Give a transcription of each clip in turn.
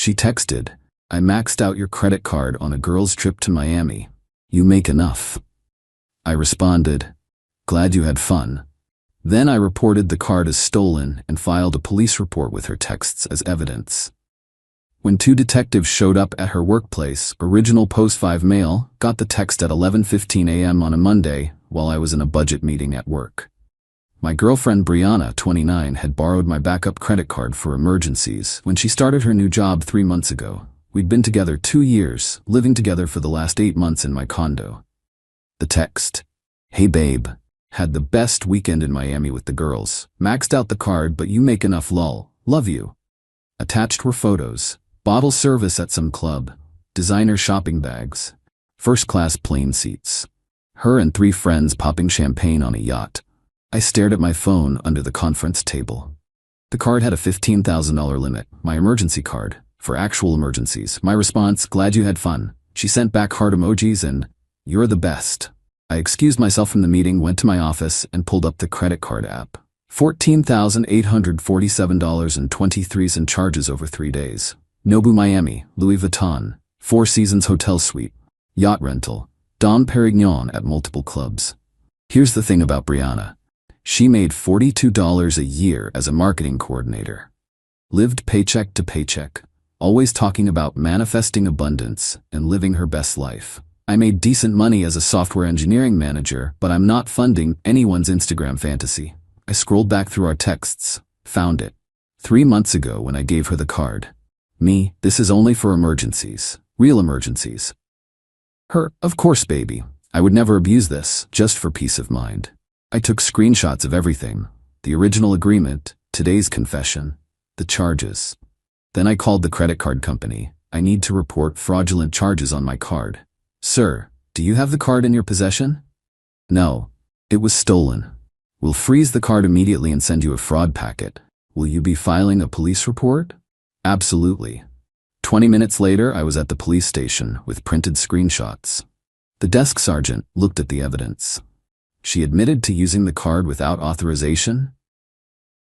She texted, "I maxed out your credit card on a girl's trip to Miami. You make enough." I responded, "Glad you had fun." Then I reported the card as stolen and filed a police report with her texts as evidence. When 2 detectives showed up at her workplace, Original Post 5 Mail got the text at 11:15 a.m. on a Monday while I was in a budget meeting at work. My girlfriend Brianna, 29, had borrowed my backup credit card for emergencies when she started her new job 3 months ago. We'd been together 2 years, living together for the last 8 months in my condo. The text, "Hey babe, had the best weekend in Miami with the girls. Maxed out the card but you make enough lol. Love you." Attached were photos, bottle service at some club, designer shopping bags, first-class plane seats, her and 3 friends popping champagne on a yacht. I stared at my phone under the conference table. The card had a $15,000 limit, my emergency card, for actual emergencies. My response, "Glad you had fun." She sent back heart emojis and, "You're the best." I excused myself from the meeting, went to my office, and pulled up the credit card app. $14,847.23 in charges over 3 days. Nobu Miami, Louis Vuitton, 4 Seasons hotel suite, yacht rental, Dom Perignon at multiple clubs. Here's the thing about Brianna. She made $42 a year as a marketing coordinator. Lived paycheck to paycheck, always talking about manifesting abundance and living her best life. I made decent money as a software engineering manager, but I'm not funding anyone's Instagram fantasy. I scrolled back through our texts, found it. 3 months ago when I gave her the card. Me, "This is only for emergencies, real emergencies." Her, "Of course, baby. I would never abuse this, just for peace of mind." I took screenshots of everything. The original agreement, today's confession, the charges. Then I called the credit card company. "I need to report fraudulent charges on my card." "Sir, do you have the card in your possession?" "No. It was stolen." "We'll freeze the card immediately and send you a fraud packet. Will you be filing a police report?" "Absolutely." 20 minutes later, I was at the police station with printed screenshots. The desk sergeant looked at the evidence. She admitted to using the card without authorization.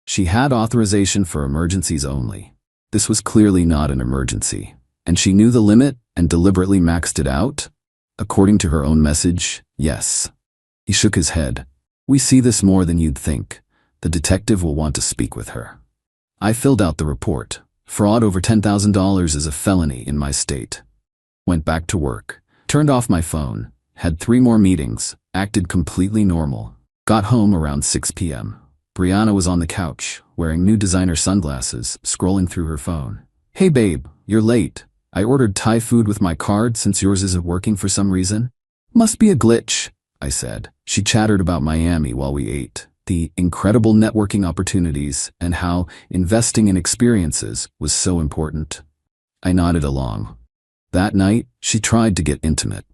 She had authorization for emergencies only. This was clearly not an emergency, and she knew the limit and deliberately maxed it out. According to her own message, yes. He shook his head. "We see this more than you'd think. The detective will want to speak with her." I filled out the report. Fraud over $10,000 is a felony in my state. Went back to work. Turned off my phone. Had 3 more meetings. Acted completely normal. Got home around 6 p.m. Brianna was on the couch, wearing new designer sunglasses, scrolling through her phone. "Hey babe, you're late. I ordered Thai food with my card since yours isn't working for some reason." "Must be a glitch," I said. She chattered about Miami while we ate, the incredible networking opportunities, and how investing in experiences was so important. I nodded along. That night, she tried to get intimate.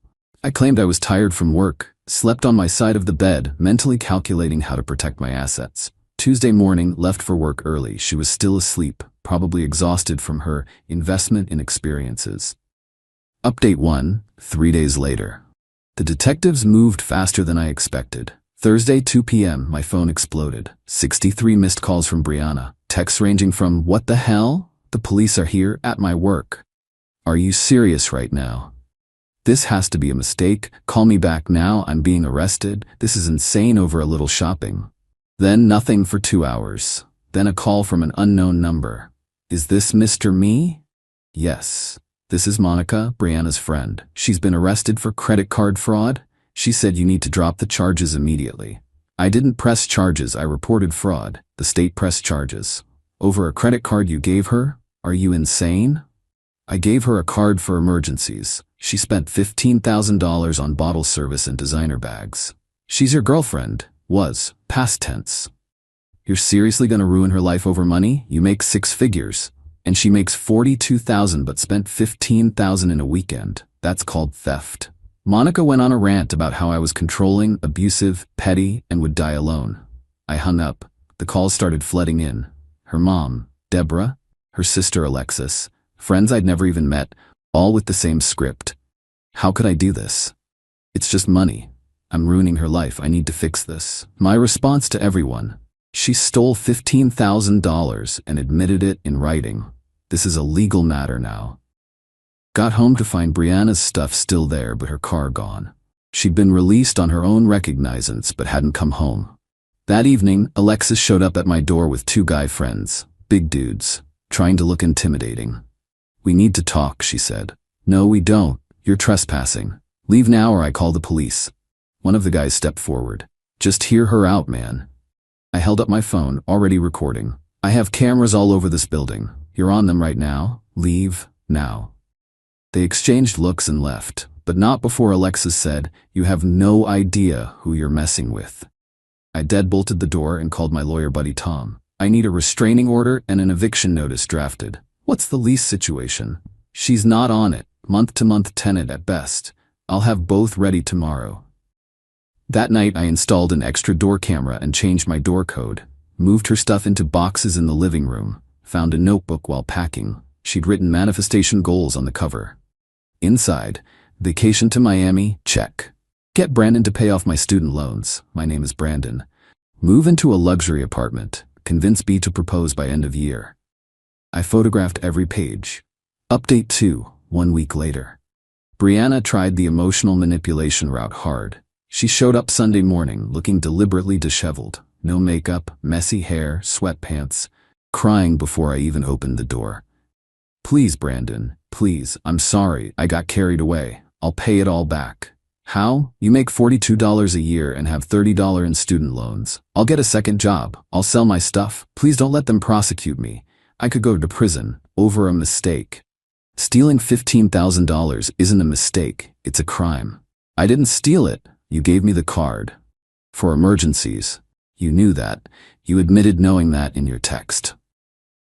I claimed I was tired from work, slept on my side of the bed, mentally calculating how to protect my assets. Tuesday morning, left for work early. She was still asleep, probably exhausted from her investment in experiences. Update 1, 3 days later. The detectives moved faster than I expected. Thursday, 2 p.m., my phone exploded. 63 missed calls from Brianna. Texts ranging from, "What the hell? The police are here at my work. Are you serious right now? This has to be a mistake. Call me back now. I'm being arrested. This is insane over a little shopping." Then nothing for 2 hours. Then a call from an unknown number. "Is this Mr. Me?" "Yes. This is Monica, Brianna's friend. She's been arrested for credit card fraud. She said you need to drop the charges immediately." I didn't press charges. I reported fraud. The state pressed charges. "Over a credit card you gave her? Are you insane?" "I gave her a card for emergencies. She spent $15,000 on bottle service and designer bags. She's your girlfriend. Was. Past tense." "You're seriously gonna ruin her life over money? You make 6 figures. And she makes $42,000 but spent $15,000 in a weekend. That's called theft." Monica went on a rant about how I was controlling, abusive, petty, and would die alone. I hung up. The calls started flooding in. Her mom, Deborah, her sister Alexis, friends I'd never even met, all with the same script. How could I do this? "It's just money. I'm ruining her life. I need to fix this." My response to everyone: she stole $15,000 and admitted it in writing. This is a legal matter now. Got home to find Brianna's stuff still there but her car gone. She'd been released on her own recognizance but hadn't come home. That evening, Alexis showed up at my door with 2 guy friends, big dudes, trying to look intimidating. "We need to talk," she said. "No, we don't. You're trespassing. Leave now or I call the police." One of the guys stepped forward. "Just hear her out, man." I held up my phone, already recording. "I have cameras all over this building. You're on them right now. Leave, now." They exchanged looks and left, but not before Alexis said, "You have no idea who you're messing with." I deadbolted the door and called my lawyer buddy Tom. "I need a restraining order and an eviction notice drafted." "What's the lease situation?" "She's not on it. Month-to-month tenant at best. I'll have both ready tomorrow." That night I installed an extra door camera and changed my door code, moved her stuff into boxes in the living room, found a notebook while packing. She'd written manifestation goals on the cover. Inside, vacation to Miami, check. Get Brandon to pay off my student loans. My name is Brandon. Move into a luxury apartment. Convince B to propose by end of year. I photographed every page. Update 2, 1 week later. Brianna tried the emotional manipulation route hard. She showed up Sunday morning looking deliberately disheveled. No makeup, messy hair, sweatpants, crying before I even opened the door. "Please, Brandon, please, I'm sorry, I got carried away. I'll pay it all back." "How? You make $42 a year and have $30 in student loans. I'll get a second job. I'll sell my stuff. Please don't let them prosecute me. I could go to prison over a mistake." Stealing $15,000 isn't a mistake, it's a crime. "I didn't steal it. You gave me the card. For emergencies." "You knew that. You admitted knowing that in your text."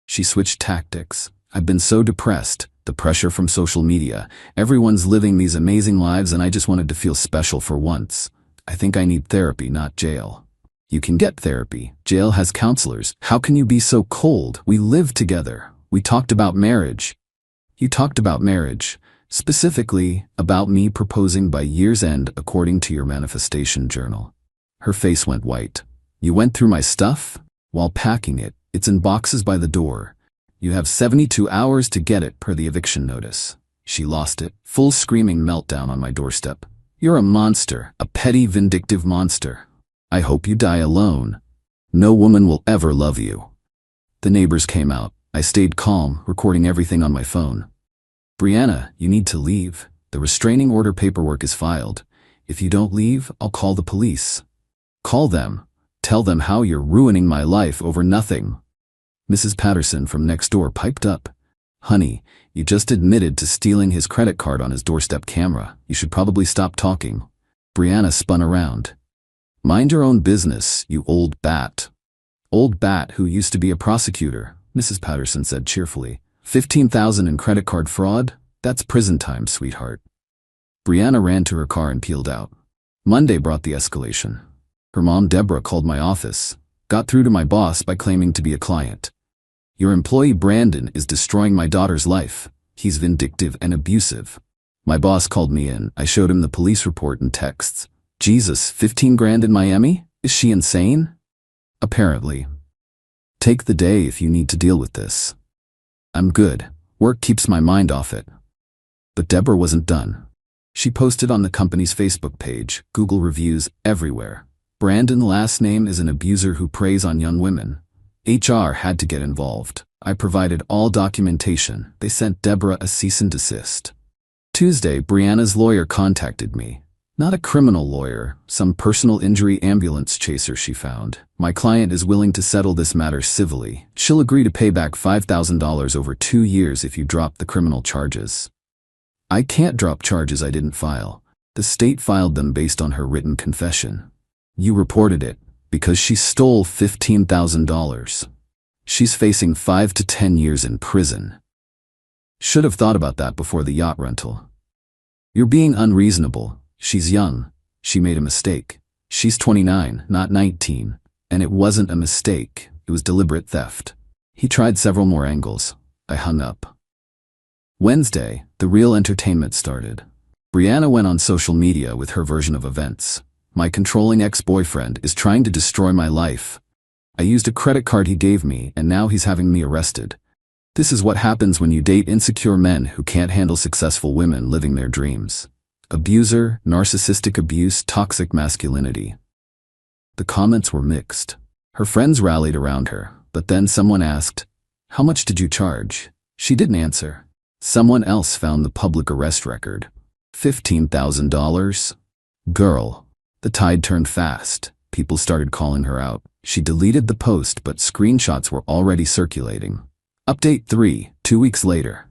She switched tactics. "I've been so depressed. The pressure from social media. Everyone's living these amazing lives and I just wanted to feel special for once. I think I need therapy, not jail." "You can get therapy. Jail has counselors. How can you be so cold? We lived together. We talked about marriage." "You talked about marriage. Specifically, about me proposing by year's end according to your manifestation journal." Her face went white. "You went through my stuff? While packing it. It's in boxes by the door. You have 72 hours to get it per the eviction notice." She lost it. Full screaming meltdown on my doorstep. "You're a monster, a petty, vindictive monster. I hope you die alone. No woman will ever love you." The neighbors came out. I stayed calm, recording everything on my phone. "Brianna, you need to leave. The restraining order paperwork is filed. If you don't leave, I'll call the police." "Call them. Tell them how you're ruining my life over nothing." Mrs. Patterson from next door piped up. "Honey, you just admitted to stealing his credit card on his doorstep camera. You should probably stop talking." Brianna spun around. "Mind your own business, you old bat." "Old bat who used to be a prosecutor," Mrs. Patterson said cheerfully. $15,000 in credit card fraud? That's prison time, sweetheart." Brianna ran to her car and peeled out. Monday brought the escalation. Her mom, Deborah, called my office, got through to my boss by claiming to be a client. "Your employee Brandon is destroying my daughter's life. He's vindictive and abusive." My boss called me in. I showed him the police report and texts. "Jesus, 15 grand in Miami? Is she insane?" "Apparently." "Take the day if you need to deal with this." "I'm good. Work keeps my mind off it." But Deborah wasn't done. She posted on the company's Facebook page, Google reviews everywhere. "Brandon last name is an abuser who preys on young women." HR had to get involved. I provided all documentation. They sent Deborah a cease and desist. Tuesday, Brianna's lawyer contacted me. Not a criminal lawyer, some personal injury ambulance chaser she found. "My client is willing to settle this matter civilly. She'll agree to pay back $5,000 over 2 years if you drop the criminal charges." I can't drop charges I didn't file. The state filed them based on her written confession. "You reported it because she stole $15,000. She's facing 5 to 10 years in prison." Should have thought about that before the yacht rental. "You're being unreasonable. She's young. She made a mistake. She's 29, not 19. And it wasn't a mistake. It was deliberate theft." He tried several more angles. I hung up. Wednesday, the real entertainment started. Brianna went on social media with her version of events. "My controlling ex-boyfriend is trying to destroy my life. I used a credit card he gave me and now he's having me arrested. This is what happens when you date insecure men who can't handle successful women living their dreams. Abuser, narcissistic abuse, toxic masculinity. The comments were mixed. Her friends rallied around her, but then someone asked, "How much did you charge?" She didn't answer. Someone else found the public arrest record. $15,000? Girl. The tide turned fast. People started calling her out. She deleted the post, but screenshots were already circulating. Update 3, 2 weeks later.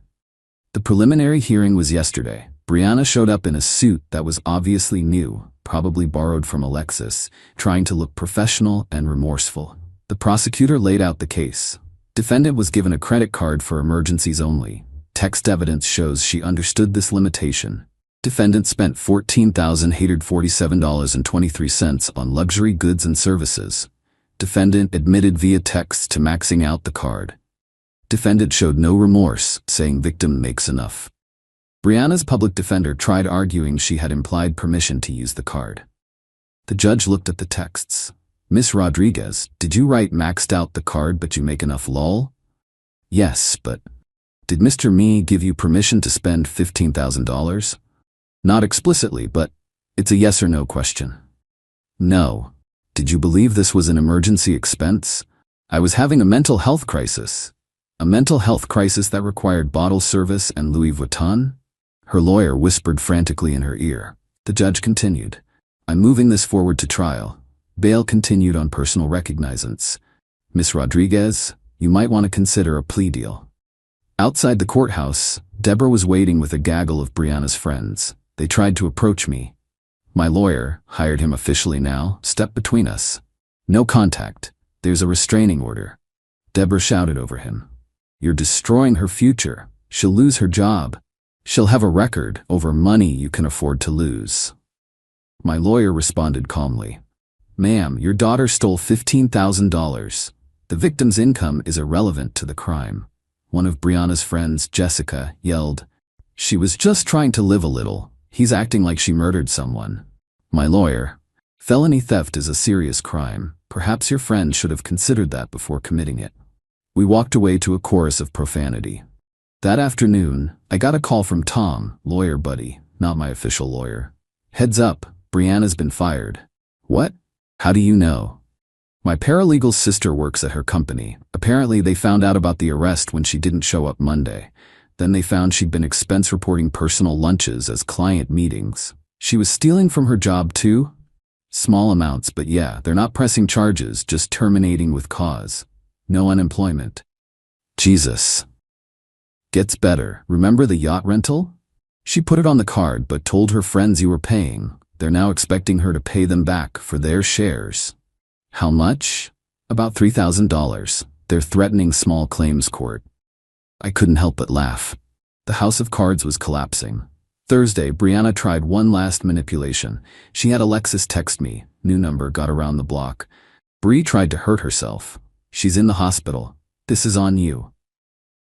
The preliminary hearing was yesterday. Brianna showed up in a suit that was obviously new, probably borrowed from Alexis, trying to look professional and remorseful. The prosecutor laid out the case. Defendant was given a credit card for emergencies only. Text evidence shows she understood this limitation. Defendant spent $14,847.23 on luxury goods and services. Defendant admitted via text to maxing out the card. Defendant showed no remorse, saying victim makes enough. Brianna's public defender tried arguing she had implied permission to use the card. The judge looked at the texts. "Miss Rodriguez, did you write maxed out the card but you make enough lol?" "Yes, but..." "Did Mr. Me give you permission to spend $15,000? "Not explicitly, but it's a yes or no question." "No." "Did you believe this was an emergency expense?" "I was having a mental health crisis." "A mental health crisis that required bottle service and Louis Vuitton?" Her lawyer whispered frantically in her ear. The judge continued, "I'm moving this forward to trial." Bail continued on personal recognizance. "Miss Rodriguez, you might want to consider a plea deal." Outside the courthouse, Deborah was waiting with a gaggle of Brianna's friends. "They tried to approach me. My lawyer, hired him officially now, stepped between us. No contact. There's a restraining order." Deborah shouted over him, "You're destroying her future. She'll lose her job. She'll have a record over money you can afford to lose." My lawyer responded calmly, "Ma'am, your daughter stole $15,000. The victim's income is irrelevant to the crime." One of Brianna's friends, Jessica, yelled, "She was just trying to live a little. He's acting like she murdered someone." My lawyer, "Felony theft is a serious crime. Perhaps your friend should have considered that before committing it." We walked away to a chorus of profanity. That afternoon, I got a call from Tom, lawyer buddy, not my official lawyer. "Heads up, Brianna's been fired." "What? How do you know?" "My paralegal's sister works at her company. Apparently they found out about the arrest when she didn't show up Monday. Then they found she'd been expense reporting personal lunches as client meetings. She was stealing from her job too?" "Small amounts, but yeah, they're not pressing charges, just terminating with cause. No unemployment." Jesus. Gets better. Remember the yacht rental? She put it on the card but told her friends you were paying. They're now expecting her to pay them back for their shares. How much? About $3,000. They're threatening small claims court. I couldn't help but laugh. The house of cards was collapsing. Thursday, Brianna tried one last manipulation. She had Alexis text me. New number got around the block. "Bree tried to hurt herself. She's in the hospital. This is on you."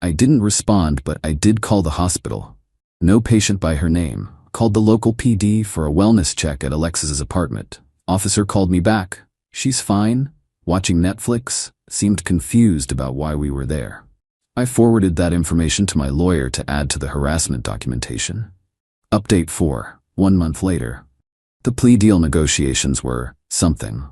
I didn't respond, but I did call the hospital. No patient by her name. Called the local PD for a wellness check at Alexis's apartment. Officer called me back. "She's fine. Watching Netflix." Seemed confused about why we were there. I forwarded that information to my lawyer to add to the harassment documentation. Update 4, 1 month later. The plea deal negotiations were something.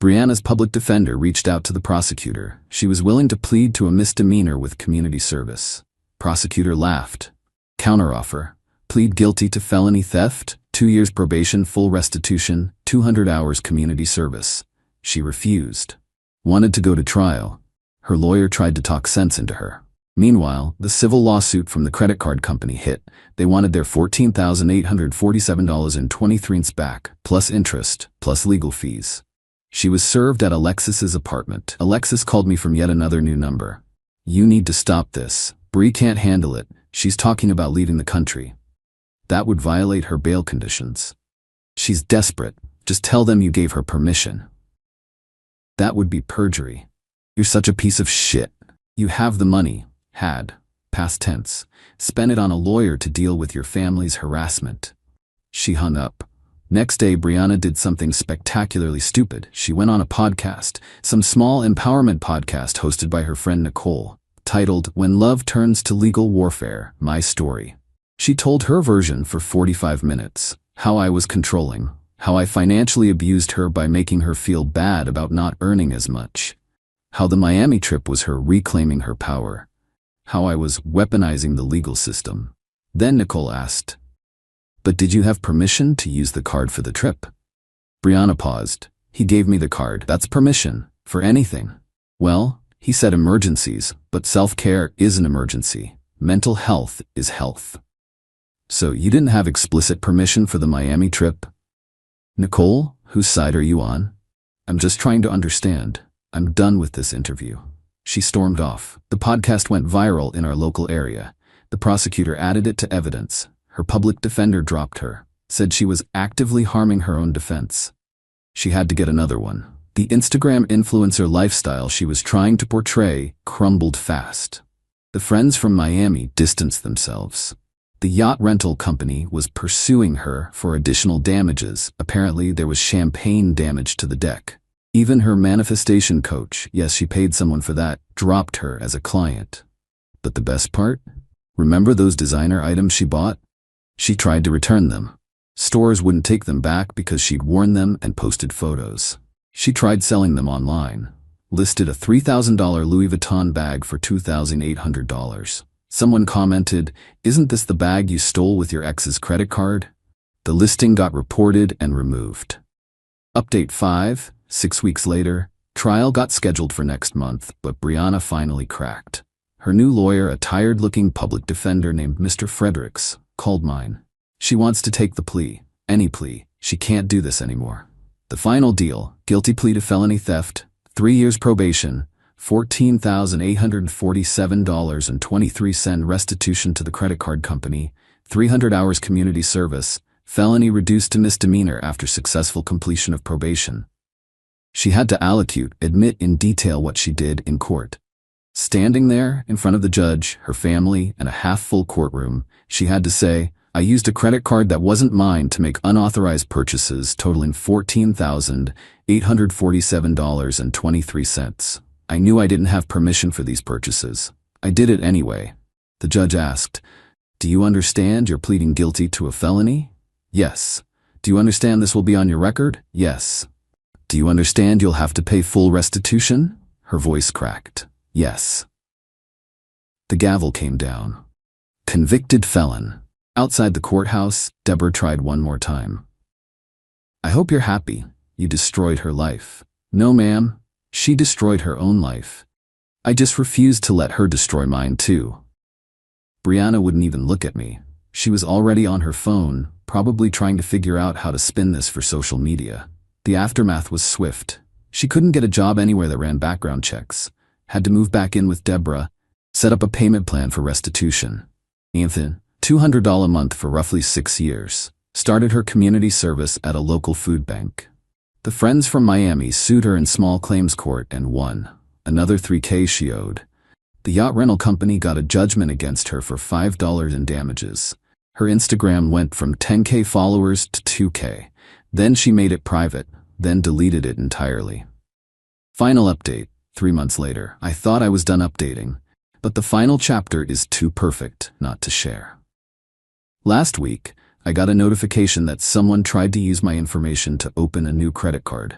Brianna's public defender reached out to the prosecutor. She was willing to plead to a misdemeanor with community service. Prosecutor laughed. Counteroffer: plead guilty to felony theft, 2 years probation, full restitution, 200 hours community service. She refused. Wanted to go to trial. Her lawyer tried to talk sense into her. Meanwhile, the civil lawsuit from the credit card company hit. They wanted their $14,847.23 back, plus interest, plus legal fees. She was served at Alexis's apartment. Alexis called me from yet another new number. "You need to stop this. Bree can't handle it. She's talking about leaving the country." That would violate her bail conditions. "She's desperate. Just tell them you gave her permission." That would be perjury. "You're such a piece of shit. You have the money. Had. Past tense. Spent it on a lawyer to deal with your family's harassment." She hung up. Next day, Brianna did something spectacularly stupid. She went on a podcast, some small empowerment podcast hosted by her friend Nicole. titled When Love Turns to Legal Warfare, My Story. She told her version for 45 minutes, how I was controlling, how I financially abused her by making her feel bad about not earning as much, how the Miami trip was her reclaiming her power, how I was weaponizing the legal system. Then Nicole asked, "But did you have permission to use the card for the trip?" Brianna paused. "He gave me the card. That's permission. For anything." "Well," he said, "emergencies, but self-care is an emergency. Mental health is health." "So you didn't have explicit permission for the Miami trip?" "Nicole, whose side are you on? I'm just trying to understand. I'm done with this interview." She stormed off. The podcast went viral in our local area. The prosecutor added it to evidence. Her public defender dropped her, said she was actively harming her own defense. She had to get another one. The Instagram influencer lifestyle she was trying to portray crumbled fast. The friends from Miami distanced themselves. The yacht rental company was pursuing her for additional damages. Apparently, there was champagne damage to the deck. Even her manifestation coach, yes, she paid someone for that, dropped her as a client. But the best part? Remember those designer items she bought? She tried to return them. Stores wouldn't take them back because she'd worn them and posted photos. She tried selling them online. Listed a $3,000 Louis Vuitton bag for $2,800. Someone commented, "Isn't this the bag you stole with your ex's credit card?" The listing got reported and removed. Update 5. 6 weeks later, trial got scheduled for next month, but Brianna finally cracked. Her new lawyer, a tired-looking public defender named Mr. Fredericks, called mine. She wants to take the plea, any plea. She can't do this anymore. The final deal, guilty plea to felony theft, 3 years probation, $14,847.23 restitution to the credit card company, 300 hours community service, felony reduced to misdemeanor after successful completion of probation. She had to allocute, admit in detail what she did in court. Standing there in front of the judge, her family, and a half-full courtroom, she had to say, "I used a credit card that wasn't mine to make unauthorized purchases totaling $14,847.23. I knew I didn't have permission for these purchases. I did it anyway." The judge asked, "Do you understand you're pleading guilty to a felony?" "Yes." "Do you understand this will be on your record?" "Yes." "Do you understand you'll have to pay full restitution?" Her voice cracked. "Yes." The gavel came down. Convicted felon. Outside the courthouse, Deborah tried one more time. "I hope you're happy. You destroyed her life." "No, ma'am. She destroyed her own life. I just refused to let her destroy mine too." Brianna wouldn't even look at me. She was already on her phone, probably trying to figure out how to spin this for social media. The aftermath was swift. She couldn't get a job anywhere that ran background checks. Had to move back in with Deborah, set up a payment plan for restitution. Anthony, $200 a month for roughly 6 years. Started her community service at a local food bank. The friends from Miami sued her in small claims court and won. Another $3K she owed. The yacht rental company got a judgment against her for $5 in damages. Her Instagram went from 10K followers to 2K. Then she made it private, then deleted it entirely. Final update, 3 months later. I thought I was done updating, but the final chapter is too perfect not to share. Last week, I got a notification that someone tried to use my information to open a new credit card.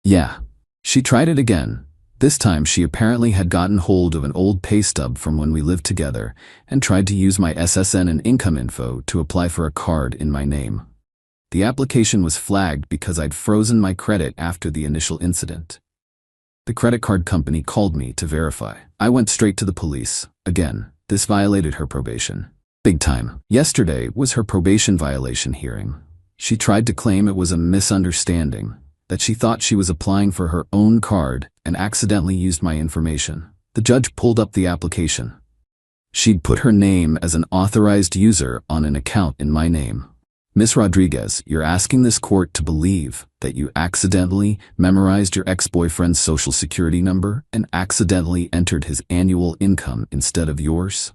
Yeah, she tried it again. This time she apparently had gotten hold of an old pay stub from when we lived together and tried to use my SSN and income info to apply for a card in my name. The application was flagged because I'd frozen my credit after the initial incident. The credit card company called me to verify. I went straight to the police. Again, this violated her probation. Big time. Yesterday was her probation violation hearing. She tried to claim it was a misunderstanding, that she thought she was applying for her own card and accidentally used my information. The judge pulled up the application. She'd put her name as an authorized user on an account in my name. "Miss Rodriguez, you're asking this court to believe that you accidentally memorized your ex-boyfriend's social security number and accidentally entered his annual income instead of yours?"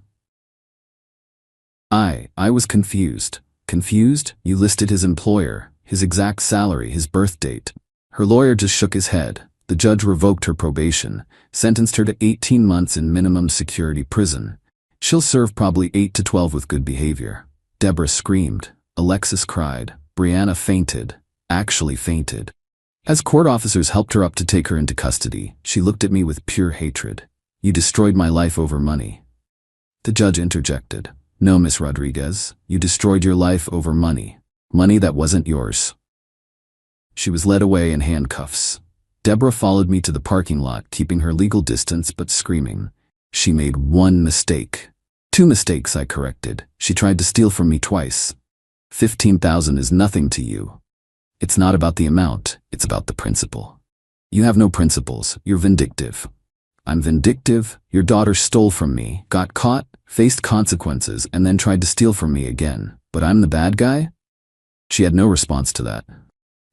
I was confused. Confused? You listed his employer, his exact salary, his birth date. Her lawyer just shook his head. The judge revoked her probation, sentenced her to 18 months in minimum security prison. She'll serve probably 8 to 12 with good behavior. Deborah screamed. Alexis cried. Brianna fainted. Actually fainted. As court officers helped her up to take her into custody, she looked at me with pure hatred. You destroyed my life over money. The judge interjected. No, Miss Rodriguez, you destroyed your life over money. Money that wasn't yours. She was led away in handcuffs. Deborah followed me to the parking lot, keeping her legal distance but screaming. She made one mistake. 2 mistakes, I corrected. She tried to steal from me twice. 15,000 is nothing to you. It's not about the amount, it's about the principle. You have no principles, you're vindictive. I'm vindictive. Your daughter stole from me, got caught, faced consequences, and then tried to steal from me again. But I'm the bad guy? She had no response to that.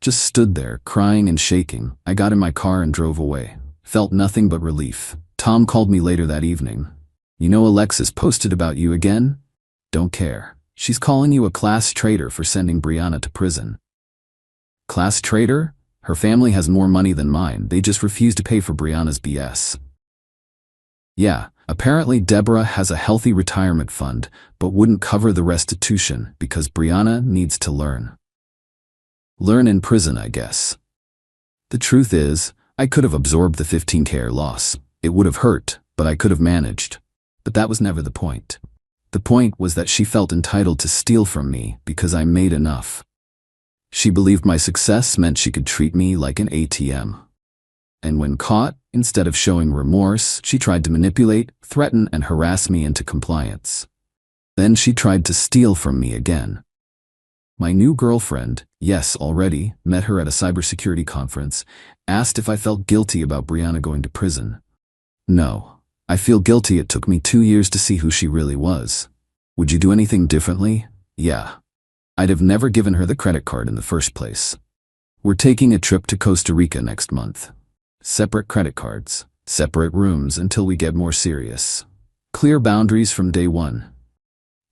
Just stood there, crying and shaking. I got in my car and drove away. Felt nothing but relief. Tom called me later that evening. You know Alexis posted about you again? Don't care. She's calling you a class traitor for sending Brianna to prison. Class traitor? Her family has more money than mine. They just refuse to pay for Brianna's BS. Yeah, apparently Deborah has a healthy retirement fund, but wouldn't cover the restitution because Brianna needs to learn. Learn in prison, I guess. The truth is, I could have absorbed the 15K loss. It would have hurt, but I could have managed. But that was never the point. The point was that she felt entitled to steal from me because I made enough. She believed my success meant she could treat me like an ATM. And when caught, instead of showing remorse, she tried to manipulate, threaten, and harass me into compliance. Then she tried to steal from me again. My new girlfriend, yes, already, met her at a cybersecurity conference, asked if I felt guilty about Brianna going to prison. No, I feel guilty. It took me 2 years to see who she really was. Would you do anything differently? Yeah. I'd have never given her the credit card in the first place. We're taking a trip to Costa Rica next month. Separate credit cards, separate rooms until we get more serious. Clear boundaries from day one.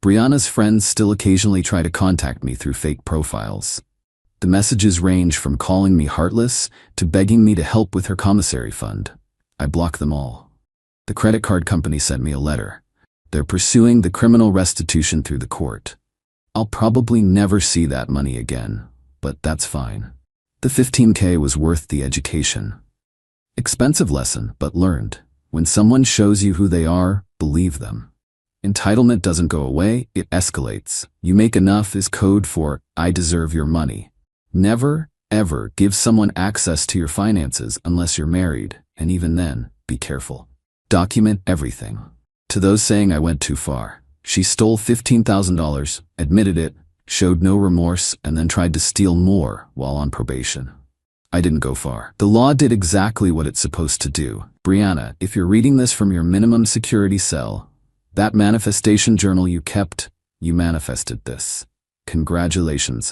Brianna's friends still occasionally try to contact me through fake profiles. The messages range from calling me heartless to begging me to help with her commissary fund. I block them all. The credit card company sent me a letter. They're pursuing the criminal restitution through the court. I'll probably never see that money again, but that's fine. The 15K was worth the education. Expensive lesson, but learned. When someone shows you who they are, believe them. Entitlement doesn't go away, it escalates. You make enough is code for, I deserve your money. Never, ever give someone access to your finances unless you're married, and even then, be careful. Document everything. To those saying I went too far, she stole $15,000, admitted it, showed no remorse, and then tried to steal more while on probation. I didn't go far. The law did exactly what it's supposed to do. Brianna, if you're reading this from your minimum security cell, that manifestation journal you kept, you manifested this. Congratulations.